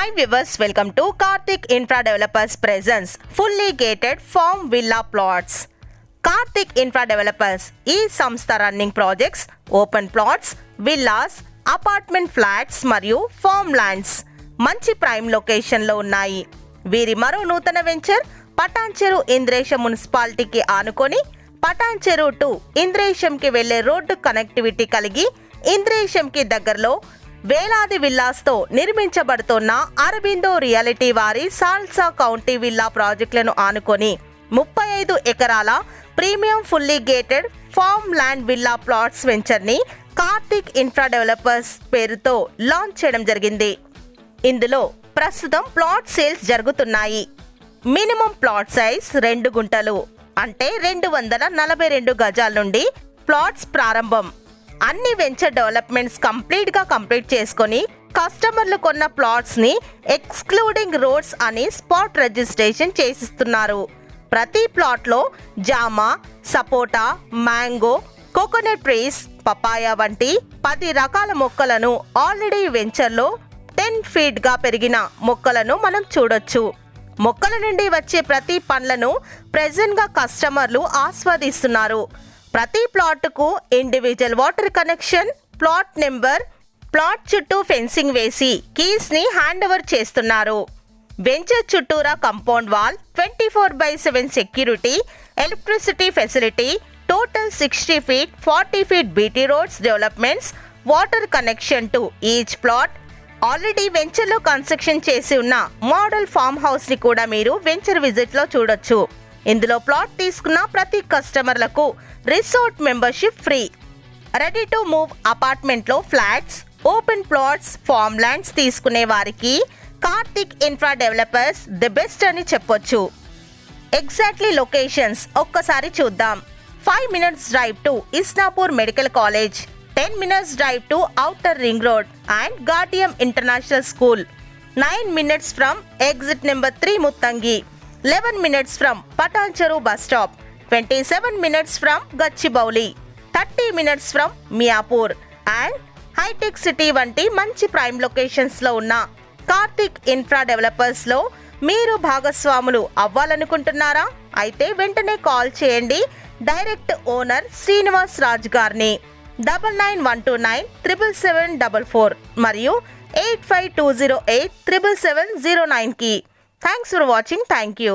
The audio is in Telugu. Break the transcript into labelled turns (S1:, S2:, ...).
S1: Hi viewers, welcome to Karthik Infra Developers presents fully gated farm villa plots. Karthik Infra Developers ఈ సంస్థ running projects, open plots, villas, apartment flats మరియు ఫార్మ్ ల్యాండ్స్ మంచి ప్రైమ్ లొకేషన్లో ఉన్నాయి. వీరి మరో నూతన వెంచర్ పటాన్చెరు ఇంద్రేశం మున్సిపాలిటీకి ఆనుకొని పటాన్చెరు టు ఇంద్రేశంకి వెళ్లే రోడ్డు కనెక్టివిటీ కలిగి ఇంద్రేశంకి దగ్గరలో వేలాది విల్లాస్తో నిర్మించబడుతున్న అరబిందో రియాలిటీ వారి సాల్సా కౌంటీ విల్లా ప్రాజెక్టులను ఆనుకొని 35 ఎకరాల premium fully gated farm land villa plots వెంచర్ని కార్తిక్ ఇన్ఫ్రా డెవలపర్స్ పేరుతో లాంచ్ చేయడం జరిగింది. ఇందులో ప్రస్తుతం ప్లాట్ సేల్స్ జరుగుతున్నాయి. మినిమం ప్లాట్ సైజ్ 2 గుంటలు అంటే 242 గజాల నుండి ప్లాట్స్ ప్రారంభం. అన్ని వెంచర్ డెవలప్మెంట్స్ కంప్లీట్ చేసుకొని కస్టమర్లు కొన్న ప్లాట్స్ ని ఎక్స్క్లూడింగ్ రోడ్స్ అని స్పాట్ రిజిస్ట్రేషన్ చేసిస్తున్నారు. ప్రతి ప్లాట్ లో జామ, సపోటా, మ్యాంగో, కోకోనట్ ట్రీస్, పపాయ వంటి 10 రకాల మొక్కలను ఆల్రెడీ వెంచర్ లో 10 ఫీట్ గా పెరిగిన మొక్కలను మనం చూడొచ్చు. మొక్కల నుండి వచ్చే ప్రతి పండ్లను ప్రెజెంట్ గా కస్టమర్లు ఆస్వాదిస్తున్నారు. ప్రతి ప్లాట్కు individual water connection, plot number, plot చుట్టూ ఫెన్సింగ్ వేసి కీస్ ని హ్యాండ్ ఓవర్ చేస్తున్నారు. వెంచర్ చుట్టూరా compound wall, 24/7 security, electricity facility, total 60 feet 40 feet BT roads developments, water connection to each plot. Already venture లో కన్స్ట్రక్షన్ చేసి ఉన్న మోడల్ ఫామ్ హౌస్ ని కూడా మీరు వెంచర్ విజిట్ లో చూడొచ్చు. ఇందులో ప్లాట్ తీసుకున్న ప్రతి కస్టమర్లకు resort membership free. Ready to move apartment లో flats, open plots, farm lands తీసుకునే వారికి Karthik infra developers the best అని చెప్పొచ్చు. ఎగ్జాక్ట్లీ లొకేషన్స్ ఒక్కసారి చూద్దాం. 5 minutes drive to Isnapur medical college, 10 minutes drive to outer ring road and Gaudium international school, 9 minutes from exit number 3 Muthangi, 11 minutes from Patancheru bus stop, 27 minutes from Gachibowli, 30 minutes from Miyapur and hitech city వంటి మంచి ప్రైమ్ లొకేషన్స్ లో ఉన్న కార్తిక్ ఇన్ఫ్రా డెవలపర్స్ లో మీరు భాగస్వాములు అవ్వాలనుకుంటున్నారా? అయితే వెంటనే కాల్ చేయండి డైరెక్ట్ ఓనర్ శ్రీనివాస్ రాజ్ గారిని 9912977744 మరియు 8520877709 కి. Thanks for watching. Thank you.